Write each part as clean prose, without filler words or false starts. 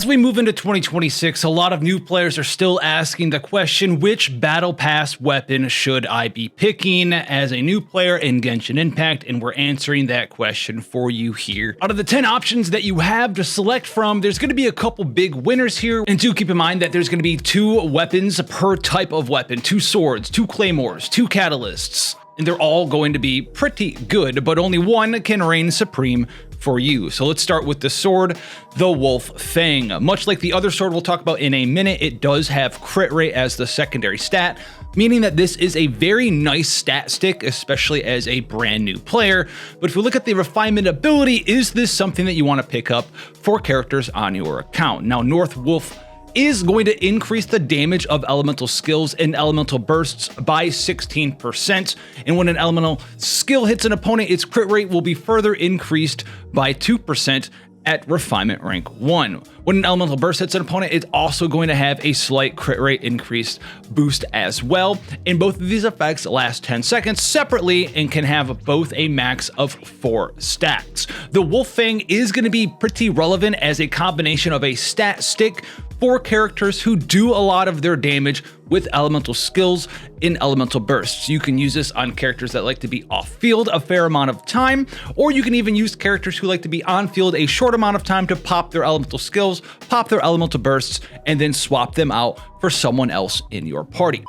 As we move into 2026, a lot of new players are still asking the question, which Battle Pass weapon should I be picking as a new player in Genshin Impact? And we're answering that question for you here. Out of the 10 options that you have to select from, there's going to be a couple big winners here. And do keep in mind that there's going to be 2 weapons per type of weapon, 2 swords, 2 claymores, 2 catalysts. And they're all going to be pretty good, but only one can reign supreme for you. So let's start with the sword, the Wolf-fang. Much like the other sword we'll talk about in a minute, it does have crit rate as the secondary stat, meaning that this is a very nice stat stick, especially as a brand new player. But if we look at the refinement ability, is this something that you want to pick up for characters on your account? Now, North Wolf is going to increase the damage of elemental skills and elemental bursts by 16%. And when an elemental skill hits an opponent, its crit rate will be further increased by 2% at refinement rank 1. When an elemental burst hits an opponent, it's also going to have a slight crit rate increased boost as well. And both of these effects last 10 seconds separately and can have both a max of 4 stacks. The Wolf-fang is going to be pretty relevant as a combination of a stat stick for characters who do a lot of their damage with elemental skills in elemental bursts. You can use this on characters that like to be off field a fair amount of time, or you can even use characters who like to be on field a short amount of time to pop their elemental skills, pop their elemental bursts, and then swap them out for someone else in your party.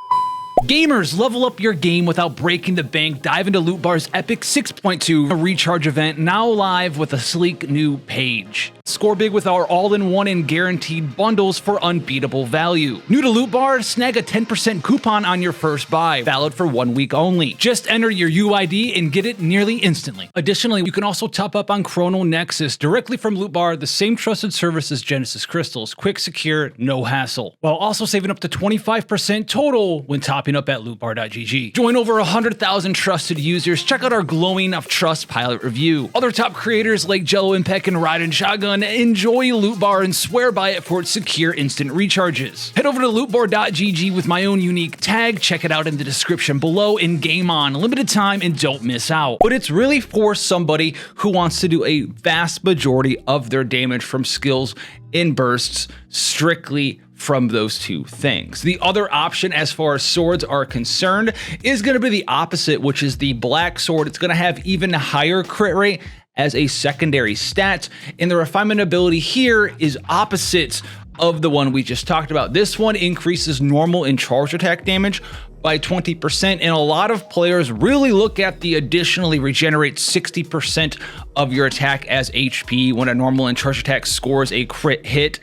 Gamers, level up your game without breaking the bank. Dive into LOOTBAR's epic 6.2 recharge event, now live with a sleek new page. Score big with our all-in-one and guaranteed bundles for unbeatable value. New to LOOTBAR, snag a 10% coupon on your first buy, valid for 1 week only. Just enter your UID and get it nearly instantly. Additionally, you can also top up on Chrono Nexus directly from LOOTBAR, the same trusted service as Genesis Crystals. Quick, secure, no hassle. While also saving up to 25% total when topping up at lootbar.gg. Join over 100,000 trusted users. Check out our glowing of trust pilot review. Other top creators like Jello Impact and Raiden Shotgun enjoy LOOTBAR and swear by it for its secure instant recharges. Head over to lootbar.gg with my own unique tag. Check it out in the description below and game on. Limited time and don't miss out. But it's really for somebody who wants to do a vast majority of their damage from skills in bursts strictly from those 2 things. The other option as far as swords are concerned is going to be the opposite, which is the black sword. It's going to have even higher crit rate as a secondary stat, and the refinement ability here is opposite of the one we just talked about. This one increases normal and charge attack damage by 20%, and a lot of players really look at the additionally regenerate 60% of your attack as HP when a normal and charge attack scores a crit hit.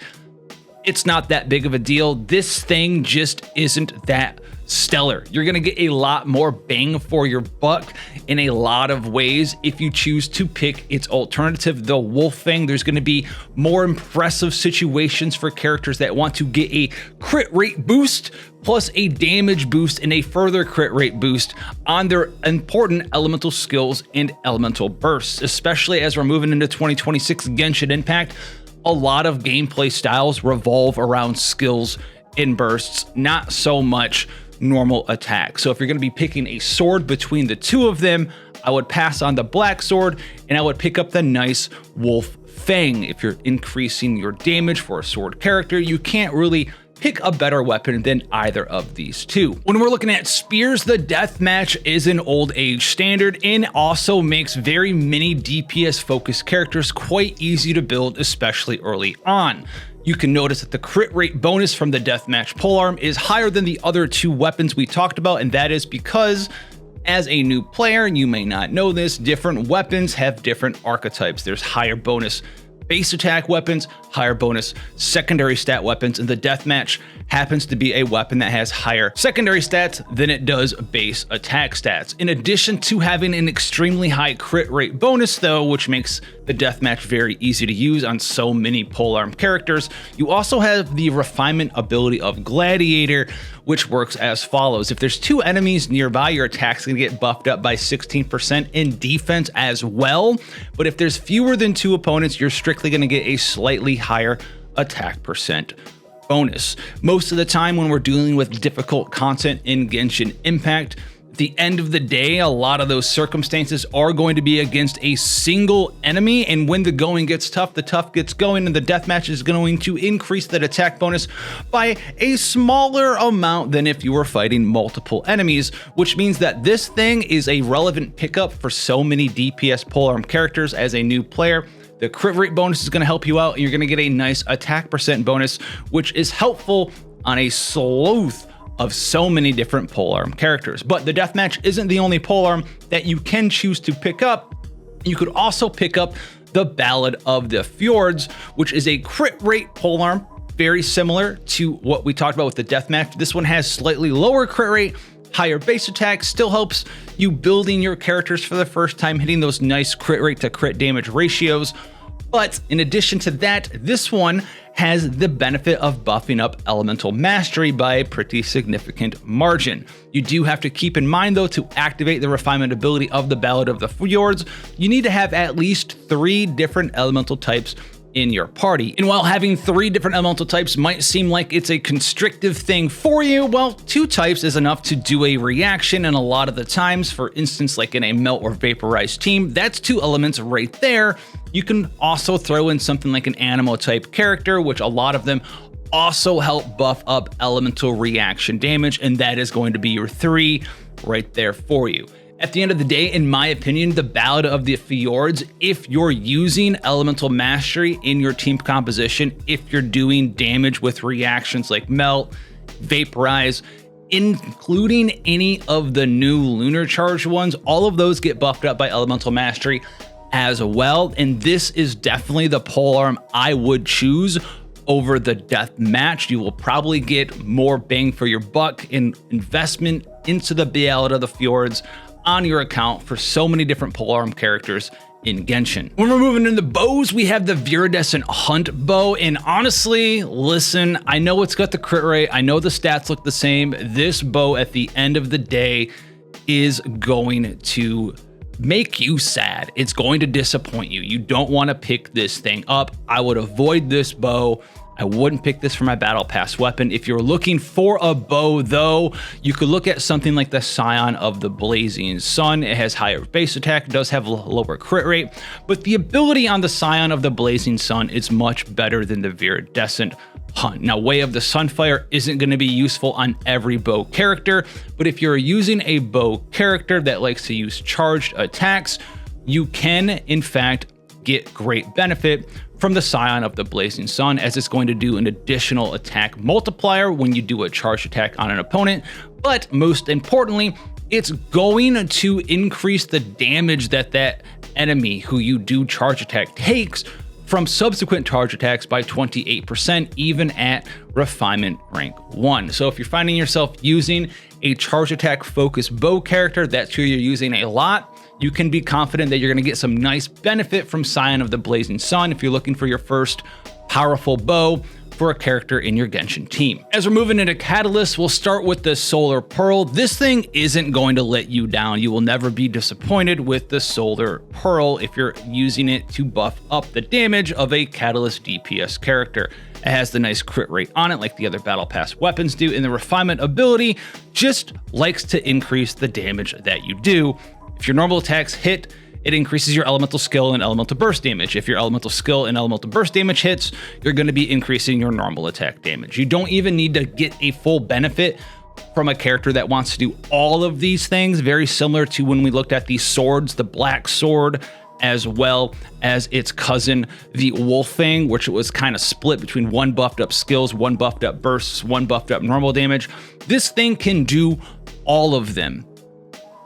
It's not that big of a deal. This thing just isn't that stellar. You're going to get a lot more bang for your buck in a lot of ways if you choose to pick its alternative, the Wolf-fang. There's going to be more impressive situations for characters that want to get a crit rate boost plus a damage boost and a further crit rate boost on their important elemental skills and elemental bursts, especially as we're moving into 2026 Genshin Impact. A lot of gameplay styles revolve around skills in bursts, not so much normal attack. So if you're going to be picking a sword between the 2 of them, I would pass on the black sword and I would pick up the nice Wolf-fang. If you're increasing your damage for a sword character, you can't really pick a better weapon than either of these 2. When we're looking at spears, the Deathmatch is an old age standard and also makes very many DPS focused characters quite easy to build, especially early on. You can notice that the crit rate bonus from the Deathmatch polearm is higher than the other 2 weapons we talked about, and that is because as a new player, and you may not know this, different weapons have different archetypes. There's higher bonus base attack weapons, higher bonus secondary stat weapons, and the Deathmatch happens to be a weapon that has higher secondary stats than it does base attack stats. In addition to having an extremely high crit rate bonus though, which makes the Deathmatch very easy to use on so many polearm characters, you also have the refinement ability of Gladiator, which works as follows. If there's 2 enemies nearby, your attack's gonna get buffed up by 16% in defense as well. But if there's fewer than 2 opponents, you're strictly gonna get a slightly higher attack percent bonus. Most of the time when we're dealing with difficult content in Genshin Impact, the end of the day, a lot of those circumstances are going to be against a single enemy, and when the going gets tough, the tough gets going, and the deathmatch is going to increase that attack bonus by a smaller amount than if you were fighting multiple enemies, which means that this thing is a relevant pickup for so many DPS polearm characters as a new player. The crit rate bonus is going to help you out, and you're going to get a nice attack percent bonus, which is helpful on a sleuth of so many different polearm characters. But the deathmatch isn't the only polearm that you can choose to pick up. You could also pick up the Ballad of the Fjords, which is a crit rate polearm, very similar to what we talked about with the deathmatch. This one has slightly lower crit rate, higher base attack, still helps you building your characters for the first time, hitting those nice crit rate to crit damage ratios. But in addition to that, this one has the benefit of buffing up elemental mastery by a pretty significant margin. You do have to keep in mind though, to activate the refinement ability of the Ballad of the Fjords, you need to have at least 3 different elemental types in your party. And while having 3 different elemental types might seem like it's a constrictive thing for you, well, 2 types is enough to do a reaction, and a lot of the times, for instance, like in a melt or vaporized team, that's 2 elements right there. You can also throw in something like an animal type character, which a lot of them also help buff up elemental reaction damage, and that is going to be your 3 right there for you. At the end of the day, in my opinion, the Ballad of the Fjords, if you're using elemental mastery in your team composition, if you're doing damage with reactions like melt, vaporize, including any of the new lunar charge ones, all of those get buffed up by elemental mastery as well. And this is definitely the polearm I would choose over the deathmatch. You will probably get more bang for your buck in investment into the Ballad of the Fjords on your account for so many different polearm characters in Genshin. When we're moving into bows, we have the Viridescent Hunt bow, and honestly, listen, I know it's got the crit rate, I know the stats look the same. This bow at the end of the day is going to make you sad. It's going to disappoint you. You don't want to pick this thing up. I would avoid this bow. I wouldn't pick this for my battle pass weapon. If you're looking for a bow though, you could look at something like the Scion of the Blazing Sun. It has higher base attack, it does have a lower crit rate, but the ability on the Scion of the Blazing Sun is much better than the Viridescent Hunt. Now, Way of the Sunfire isn't going to be useful on every bow character, but if you're using a bow character that likes to use charged attacks, you can in fact get great benefit from the Scion of the Blazing Sun, as it's going to do an additional attack multiplier when you do a charge attack on an opponent. But most importantly, it's going to increase the damage that that enemy who you do charge attack takes from subsequent charge attacks by 28%, even at refinement rank 1. So if you're finding yourself using a charge attack focused bow character, that's who you're using a lot, you can be confident that you're going to get some nice benefit from Scion of the Blazing Sun if you're looking for your first powerful bow for a character in your Genshin team. As we're moving into catalysts, we'll start with the Solar Pearl. This thing isn't going to let you down. You will never be disappointed with the Solar Pearl if you're using it to buff up the damage of a catalyst DPS character. It has the nice crit rate on it like the other battle pass weapons do, and the refinement ability just likes to increase the damage that you do. If your normal attacks hit, it increases your elemental skill and elemental burst damage. If your elemental skill and elemental burst damage hits, you're going to be increasing your normal attack damage. You don't even need to get a full benefit from a character that wants to do all of these things, very similar to when we looked at the swords, the Black Sword, as well as its cousin, the Wolf-fang, which was kind of split between 1 buffed up skills, 1 buffed up bursts, 1 buffed up normal damage. This thing can do all of them.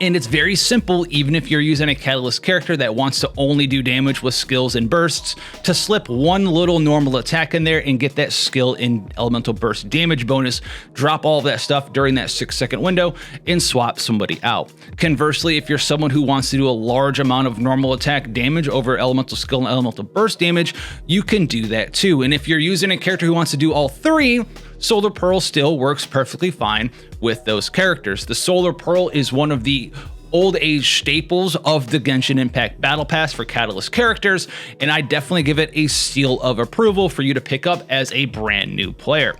And it's very simple, even if you're using a catalyst character that wants to only do damage with skills and bursts, to slip 1 little normal attack in there and get that skill and elemental burst damage bonus, drop all of that stuff during that 6-second window, and swap somebody out. Conversely, if you're someone who wants to do a large amount of normal attack damage over elemental skill and elemental burst damage, you can do that too. And if you're using a character who wants to do all 3, Solar Pearl still works perfectly fine with those characters. The Solar Pearl is one of the old age staples of the Genshin Impact Battle Pass for Catalyst characters, and I definitely give it a seal of approval for you to pick up as a brand new player.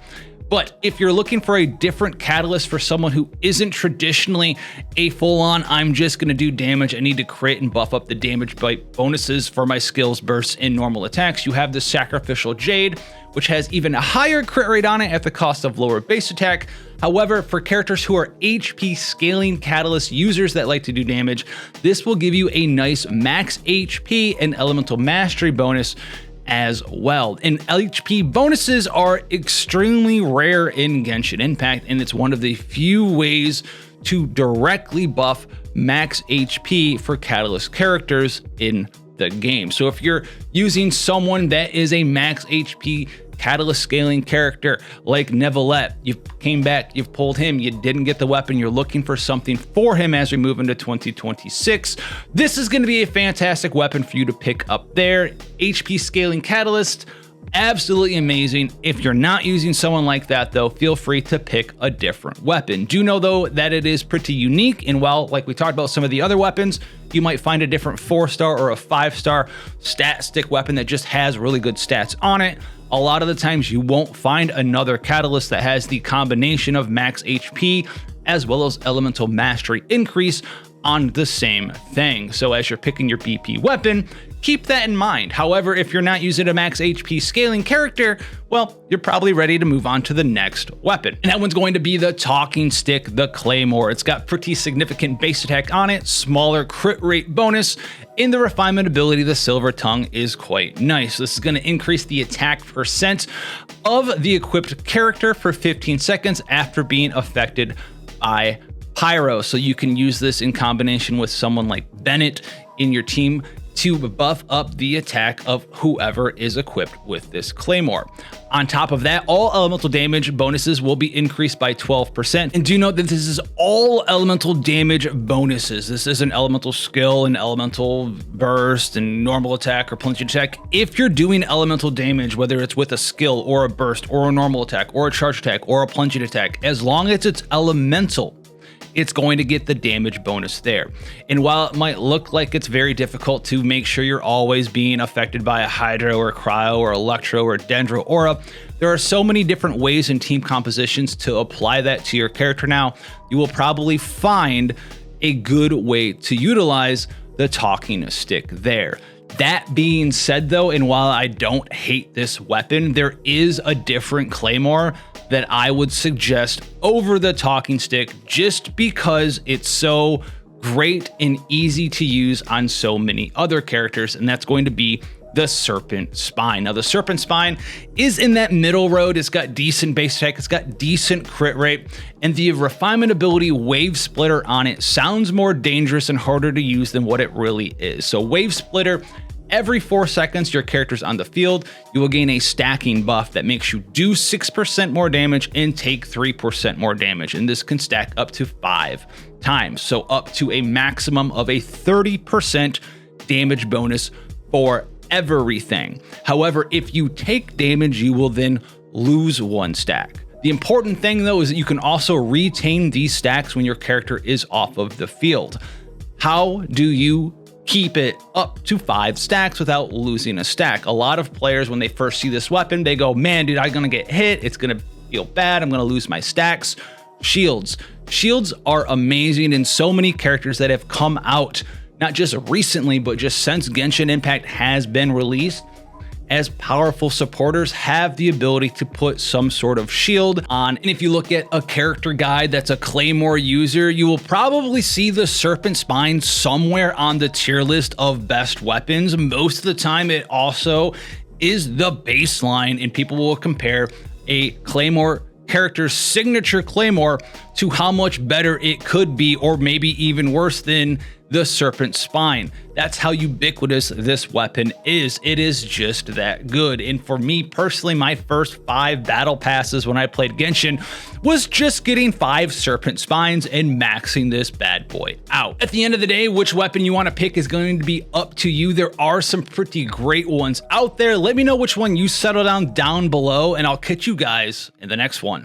But if you're looking for a different catalyst for someone who isn't traditionally a full-on, I'm just going to do damage, I need to crit and buff up the damage bonuses for my skills bursts in normal attacks, you have the Sacrificial Jade, which has even a higher crit rate on it at the cost of lower base attack. However, for characters who are HP scaling catalyst users that like to do damage, this will give you a nice max HP and elemental mastery bonus as well. And HP bonuses are extremely rare in Genshin Impact, and it's one of the few ways to directly buff max HP for catalyst characters in the game. So if you're using someone that is a max HP catalyst scaling character like Neuvillette, you came back, you've pulled him, you didn't get the weapon, you're looking for something for him as we move into 2026, this is going to be a fantastic weapon for you to pick up there. HP scaling catalyst, absolutely amazing. If you're not using someone like that though, feel free to pick a different weapon. Do know though that it is pretty unique, and while like we talked about some of the other weapons, you might find a different 4-star or a 5-star stat stick weapon that just has really good stats on it. A lot of the times you won't find another catalyst that has the combination of max HP as well as elemental mastery increase on the same thing. So as you're picking your BP weapon, keep that in mind. However, if you're not using a max HP scaling character, well, you're probably ready to move on to the next weapon. And that one's going to be the talking stick, the claymore. It's got pretty significant base attack on it, smaller crit rate bonus. In the refinement ability, the silver tongue is quite nice. This is going to increase the attack percent of the equipped character for 15 seconds after being affected by pyro. So you can use this in combination with someone like Bennett in your team to buff up the attack of whoever is equipped with this claymore. On top of that, all elemental damage bonuses will be increased by 12%. And do note that this is all elemental damage bonuses. This isn't elemental skill and elemental burst and normal attack or plunging attack. If you're doing elemental damage, whether it's with a skill or a burst or a normal attack or a charge attack or a plunging attack, as long as it's elemental, it's going to get the damage bonus there. And while it might look like it's very difficult to make sure you're always being affected by a Hydro or Cryo or Electro or Dendro Aura, there are so many different ways in team compositions to apply that to your character now. You will probably find a good way to utilize the talking stick there. That being said though, and while I don't hate this weapon, there is a different claymore that I would suggest over the talking stick just because it's so great and easy to use on so many other characters, and that's going to be the Serpent Spine. Now the Serpent Spine is in that middle road. It's got decent base attack, it's got decent crit rate, and the refinement ability Wave Splitter on it sounds more dangerous and harder to use than what it really is. So Wave Splitter, every 4 seconds your character's on the field, you will gain a stacking buff that makes you do 6% more damage and take 3% more damage. And this can stack up to 5 times. So up to a maximum of a 30% damage bonus for everything. However, if you take damage, you will then lose 1 stack. The important thing though is that you can also retain these stacks when your character is off of the field. How do you keep it up to 5 stacks without losing a stack? A lot of players, when they first see this weapon, they go, man, dude, I'm gonna get hit, it's gonna feel bad, I'm gonna lose my stacks. Shields are amazing in so many characters that have come out, not just recently, but just since Genshin Impact has been released, as powerful supporters have the ability to put some sort of shield on. And if you look at a character guide that's a Claymore user, you will probably see the Serpent Spine somewhere on the tier list of best weapons. Most of the time it also is the baseline, and people will compare a Claymore character's signature Claymore to how much better it could be, or maybe even worse than the Serpent Spine. That's how ubiquitous this weapon is. It is just that good. And for me personally, my first 5 battle passes when I played Genshin was just getting 5 Serpent Spines and maxing this bad boy out. At the end of the day, which weapon you want to pick is going to be up to you. There are some pretty great ones out there. Let me know which one you settle down below, and I'll catch you guys in the next one.